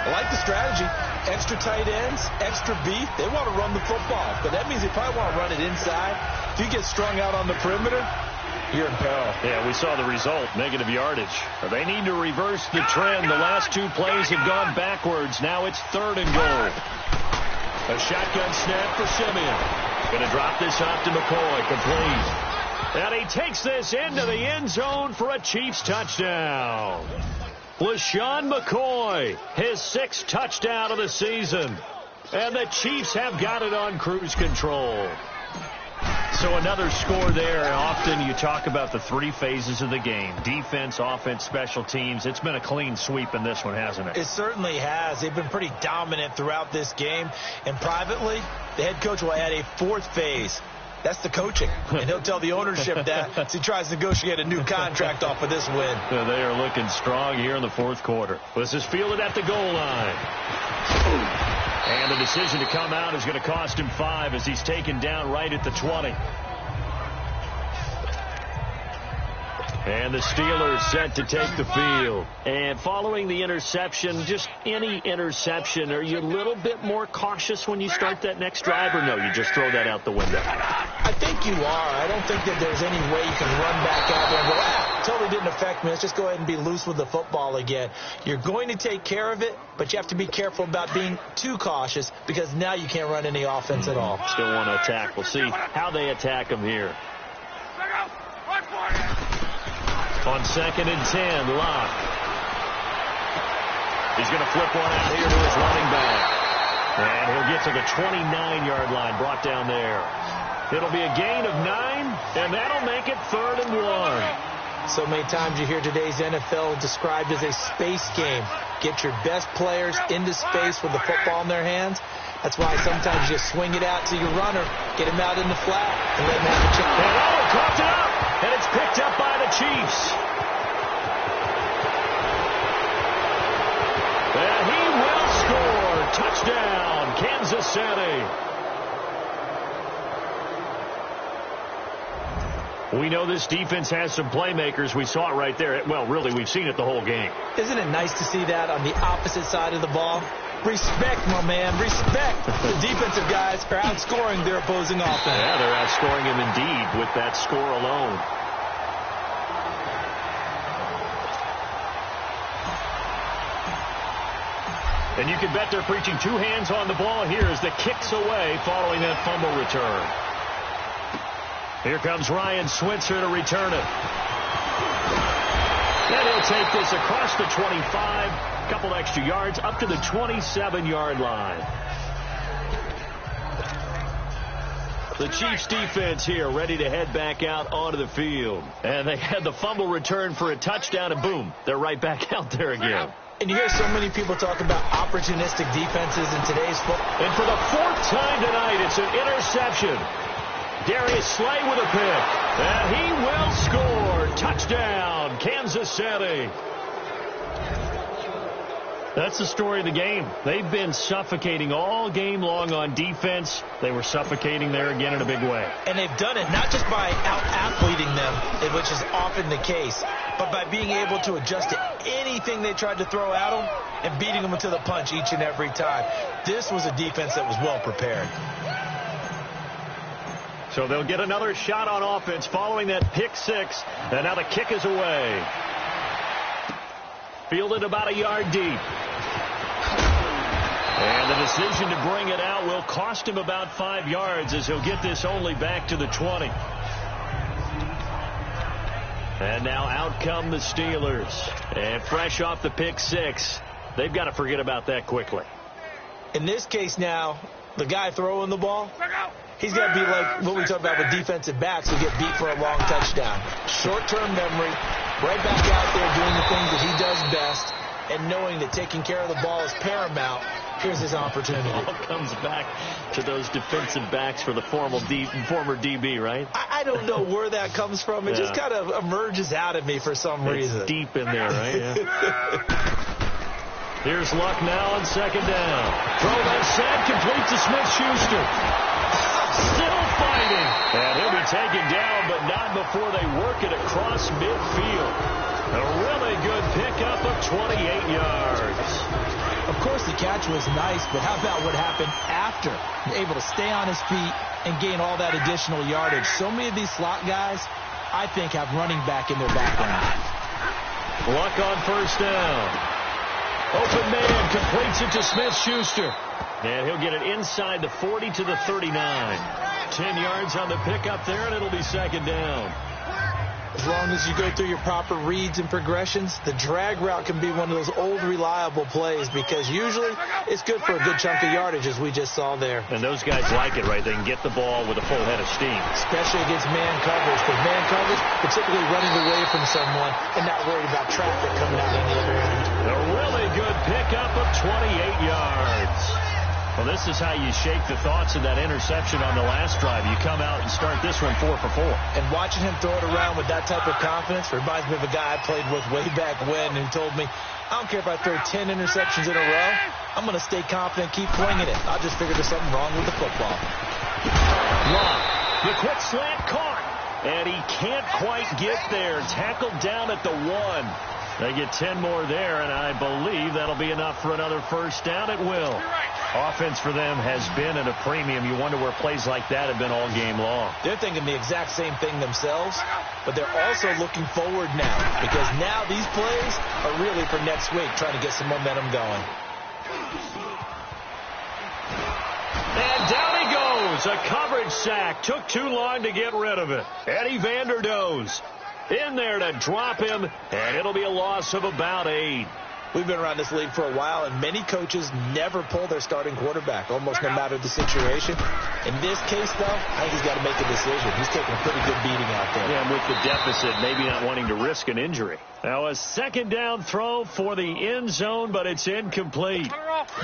I like the strategy. Extra tight ends, extra beef. They want to run the football, but that means they probably want to run it inside. If you get strung out on the perimeter, you're in peril. Yeah, we saw the result, negative yardage. They need to reverse the trend. The last 2 plays have gone backwards. Now it's third and goal. A shotgun snap for Simeon. Going to drop this off to McCoy, complete. And he takes this into the end zone for a Chiefs touchdown. LaShawn McCoy, his 6th touchdown of the season. And the Chiefs have got it on cruise control. So another score there. Often you talk about the 3 phases of the game. Defense, offense, special teams. It's been a clean sweep in this one, hasn't it? It certainly has. They've been pretty dominant throughout this game. And privately, the head coach will add a 4th phase. That's the coaching. And he'll tell the ownership that as he tries to negotiate a new contract off of this win. So they are looking strong here in the fourth quarter. This is fielded at the goal line. And the decision to come out is going to cost him 5 as he's taken down right at the 20. And the Steelers set to take the field. And following the interception, just any interception, are you a little bit more cautious when you start that next drive, or no, you just throw that out the window? I think you are. I don't think that there's any way you can run back out there and go, totally didn't affect me. Let's just go ahead and be loose with the football again. You're going to take care of it, but you have to be careful about being too cautious because now you can't run any offense at all. Still want to attack. We'll see how they attack him here. On 2nd and 10, Locke. He's going to flip one out here to his running back. And he'll get to the 29-yard line, brought down there. It'll be a gain of 9, and that'll make it 3rd and 1. So many times you hear today's NFL described as a space game. Get your best players into space with the football in their hands. That's why sometimes you just swing it out to your runner, get him out in the flat, and let him have a chance. And coughed it up, and it's picked up by the Chiefs. And he will touchdown, Kansas City. We know this defense has some playmakers. We saw it right there. Well, really, we've seen it the whole game. Isn't it nice to see that on the opposite side of the ball? Respect, my man, respect. The defensive guys are outscoring their opposing offense. Yeah, they're outscoring him indeed with that score alone. And you can bet they're preaching two hands on the ball here as the kick's away following that fumble return. Here comes Ryan Switzer to return it. And he'll take this across the 25, a couple extra yards, up to the 27-yard line. The Chiefs defense here ready to head back out onto the field. And they had the fumble return for a touchdown, and boom, they're right back out there again. And you hear so many people talk about opportunistic defenses in today's football. And for the fourth time tonight, it's an interception. Darius Slay with a pick. And he will score. Touchdown, Kansas City. That's the story of the game. They've been suffocating all game long on defense. They were suffocating there again in a big way. And they've done it not just by out-athleting them, which is often the case, but by being able to adjust to anything they tried to throw at them and beating them to the punch each and every time. This was a defense that was well prepared. So they'll get another shot on offense following that pick six. And now the kick is away. Fielded about a yard deep. And the decision to bring it out will cost him about 5 yards as he'll get this only back to the 20. And now out come the Steelers. And fresh off the pick six, they've got to forget about that quickly. In this case now, the guy throwing the ball, he's got to be like what we talk about with defensive backs who get beat for a long touchdown. Short-term memory, right back out there doing the things that he does best, and knowing that taking care of the ball is paramount. Here's his opportunity. It all comes back to those defensive backs for the former DB, right? I don't know where that comes from. It just kind of emerges out of me for some reason. It's deep in there, right? Yeah. Here's Luck now on second down. Throw that set, complete to Smith-Schuster. Still fighting. And he'll be taken down, but not before they work it across midfield. A really good pickup of 28 yards. Of course, the catch was nice, but how about what happened after? Able to stay on his feet and gain all that additional yardage. So many of these slot guys, I think, have running back in their background. Luck on first down. Open man completes it to Smith-Schuster. And he'll get it inside the 40 to the 39. 10 yards on the pickup there, and it'll be second down. As long as you go through your proper reads and progressions, the drag route can be one of those old reliable plays because usually it's good for a good chunk of yardage, as we just saw there. And those guys like it, right? They can get the ball with a full head of steam. Especially against man coverage. Because man coverage, particularly running away from someone and not worried about traffic coming out on the other end. A really good pickup of 28 yards. Well, this is how you shake the thoughts of that interception on the last drive. You come out and start this one 4 for 4. And watching him throw it around with that type of confidence reminds me of a guy I played with way back when who told me, I don't care if I throw 10 interceptions in a row. I'm going to stay confident, keep flinging it. I'll just figure there's something wrong with the football. Long. The quick slant caught. And he can't quite get there. Tackled down at the 1. They get 10 more there, and I believe that'll be enough for another first down. It will. Offense for them has been at a premium. You wonder where plays like that have been all game long. They're thinking the exact same thing themselves, but they're also looking forward now because now these plays are really for next week, trying to get some momentum going. And down he goes. A coverage sack. Took too long to get rid of it. Eddie Vanderdoes in there to drop him, and it'll be a loss of about 8. We've been around this league for a while, and many coaches never pull their starting quarterback, almost no matter the situation. In this case, though, I think he's got to make a decision. He's taking a pretty good beating out there. Yeah, and with the deficit, maybe not wanting to risk an injury. Now a second down throw for the end zone, but it's incomplete.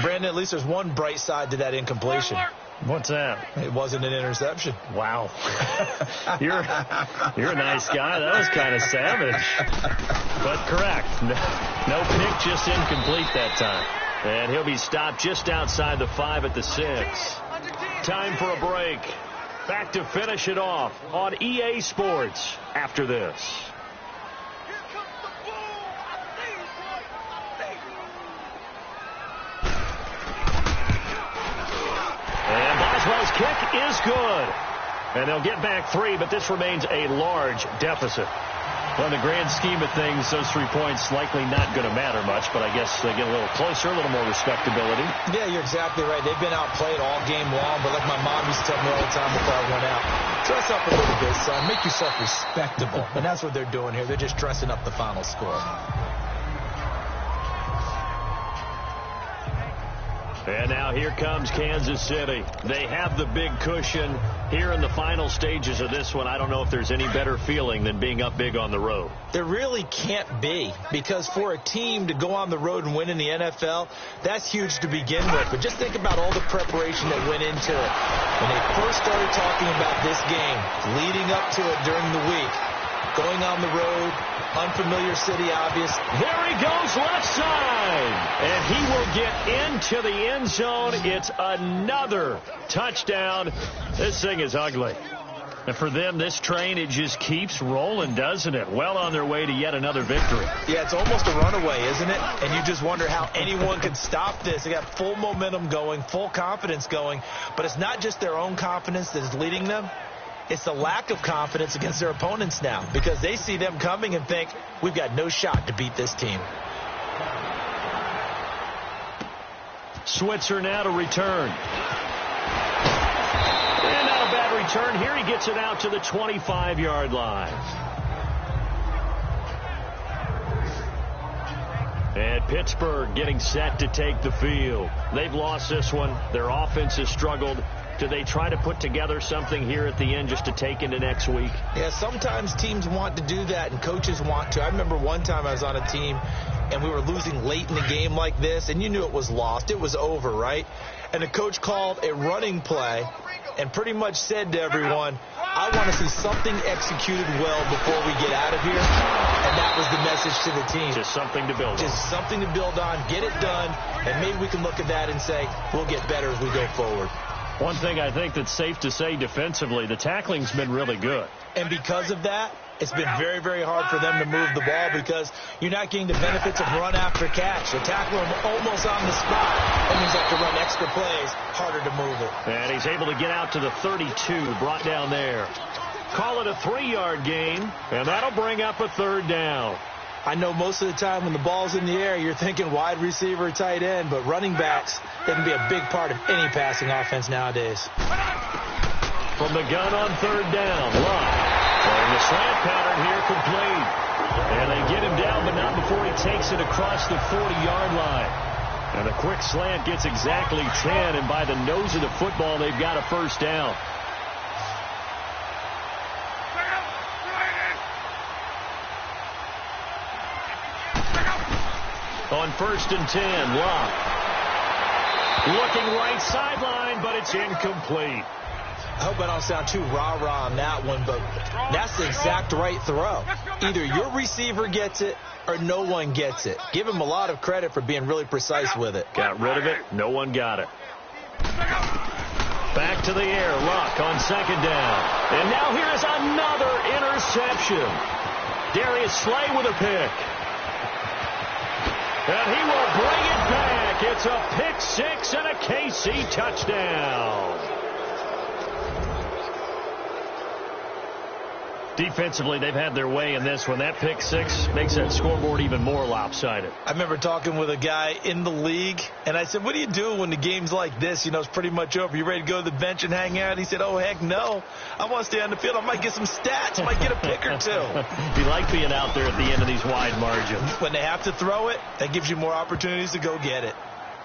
Brandon, at least there's one bright side to that incompletion. What's that? It wasn't an interception. Wow. You're a nice guy. That was kind of savage. But correct. No pick, just incomplete that time. And he'll be stopped just outside the 5 at the 6. Time for a break. Back to finish it off on EA Sports after this. And Boswell's kick is good. And they'll get back 3, but this remains a large deficit. Well, in the grand scheme of things, those 3 points likely not going to matter much, but I guess they get a little closer, a little more respectability. Yeah, you're exactly right. They've been outplayed all game long, but like my mom used to tell me all the time before I went out, dress up a little bit, son. Make yourself respectable. And that's what they're doing here. They're just dressing up the final score. And now here comes Kansas City. They have the big cushion here in the final stages of this one. I don't know if there's any better feeling than being up big on the road. There really can't be, because for a team to go on the road and win in the NFL, that's huge to begin with. But just think about all the preparation that went into it. When they first started talking about this game, leading up to it during the week, going on the road, unfamiliar city, obvious. There he goes left side. And he will get into the end zone. It's another touchdown. This thing is ugly. And for them, this train, it just keeps rolling, doesn't it? Well on their way to yet another victory. Yeah, it's almost a runaway, isn't it? And you just wonder how anyone could stop this. They got full momentum going, full confidence going. But it's not just their own confidence that is leading them. It's the lack of confidence against their opponents now, because they see them coming and think, we've got no shot to beat this team. Switzer now to return. And not a bad return here. He gets it out to the 25-yard line. And Pittsburgh getting set to take the field. They've lost this one. Their offense has struggled. Do they try to put together something here at the end just to take into next week? Yeah, sometimes teams want to do that and coaches want to. I remember one time I was on a team and we were losing late in the game like this, and you knew it was lost. It was over, right? And the coach called a running play and pretty much said to everyone, I want to see something executed well before we get out of here. And that was the message to the team. Just something to build on. Just something to build on, get it done, and maybe we can look at that and say, we'll get better as we go forward. One thing I think that's safe to say defensively, the tackling's been really good. And because of that, it's been very, very hard for them to move the ball because you're not getting the benefits of run after catch. You tackle them almost on the spot. That means you have to run extra plays, harder to move it. And he's able to get out to the 32, brought down there. Call it a 3-yard gain, and that'll bring up a 3rd down. I know most of the time when the ball's in the air, you're thinking wide receiver, tight end, but running backs, they can be a big part of any passing offense nowadays. From the gun on 3rd down, Love. And the slant pattern here complete. And they get him down, but not before he takes it across the 40-yard line. And a quick slant gets exactly 10, and by the nose of the football, they've got a 1st down. On 1st and 10, Love. Looking right sideline, but it's incomplete. I hope I don't sound too rah-rah on that one, but that's the exact right throw. Either your receiver gets it or no one gets it. Give him a lot of credit for being really precise with it. Got rid of it. No one got it. Back to the air. Luck on 2nd down. And now here is another interception. Darius Slay with a pick. And he will bring it back. It's a pick 6 and a KC touchdown. Defensively, they've had their way in this one. That pick 6 makes that scoreboard even more lopsided. I remember talking with a guy in the league, and I said, what do you do when the game's like this? You know, it's pretty much over. You ready to go to the bench and hang out? He said, oh, heck no. I want to stay on the field. I might get some stats. I might get a pick or two. You like being out there at the end of these wide margins. When they have to throw it, that gives you more opportunities to go get it.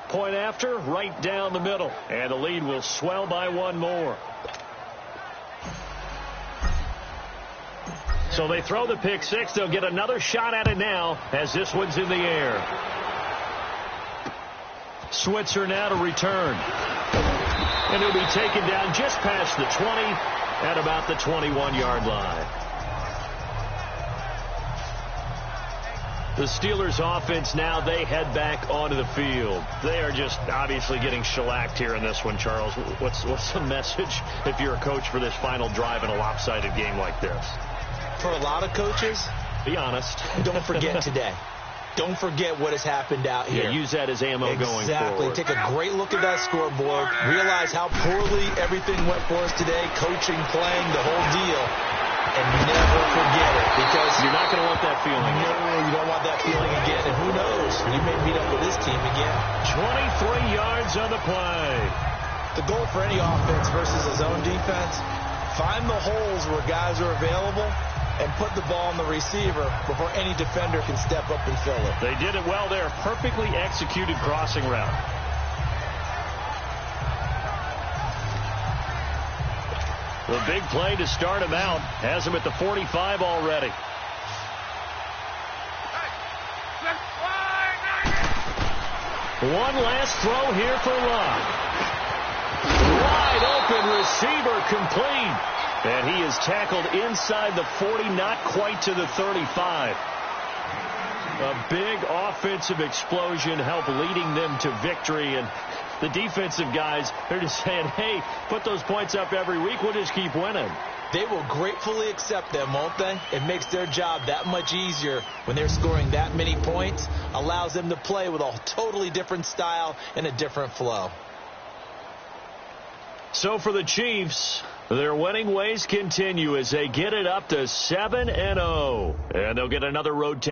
Point after, right down the middle. And the lead will swell by 1 more. So they throw the pick 6. They'll get another shot at it now as this one's in the air. Switzer now to return. And he'll be taken down just past the 20 at about the 21-yard line. The Steelers offense now, they head back onto the field. They are just obviously getting shellacked here in this one, Charles. What's the message if you're a coach for this final drive in a lopsided game like this? For a lot of coaches, be honest. Don't forget today. Don't forget what has happened out here. Yeah, use that as ammo going forward. Exactly. Take a great look at that scoreboard. Realize how poorly everything went for us today. Coaching, playing, the whole deal. And never forget it, because you're not going to want that feeling. No, you don't want that feeling again. And who knows? You may meet up with this team again. 23 yards on the play. The goal for any offense versus a zone defense, find the holes where guys are available and put the ball on the receiver before any defender can step up and fill it. They did it well there. Perfectly executed crossing route. The big play to start him out has him at the 45 already. One last throw here for Locke. Wide open receiver complete. And he is tackled inside the 40, not quite to the 35. A big offensive explosion helped leading them to victory. And the defensive guys, they're just saying, hey, put those points up every week. We'll just keep winning. They will gratefully accept them, won't they? It makes their job that much easier when they're scoring that many points. Allows them to play with a totally different style and a different flow. So for the Chiefs, their winning ways continue as they get it up to 7-0. And they'll get another road test.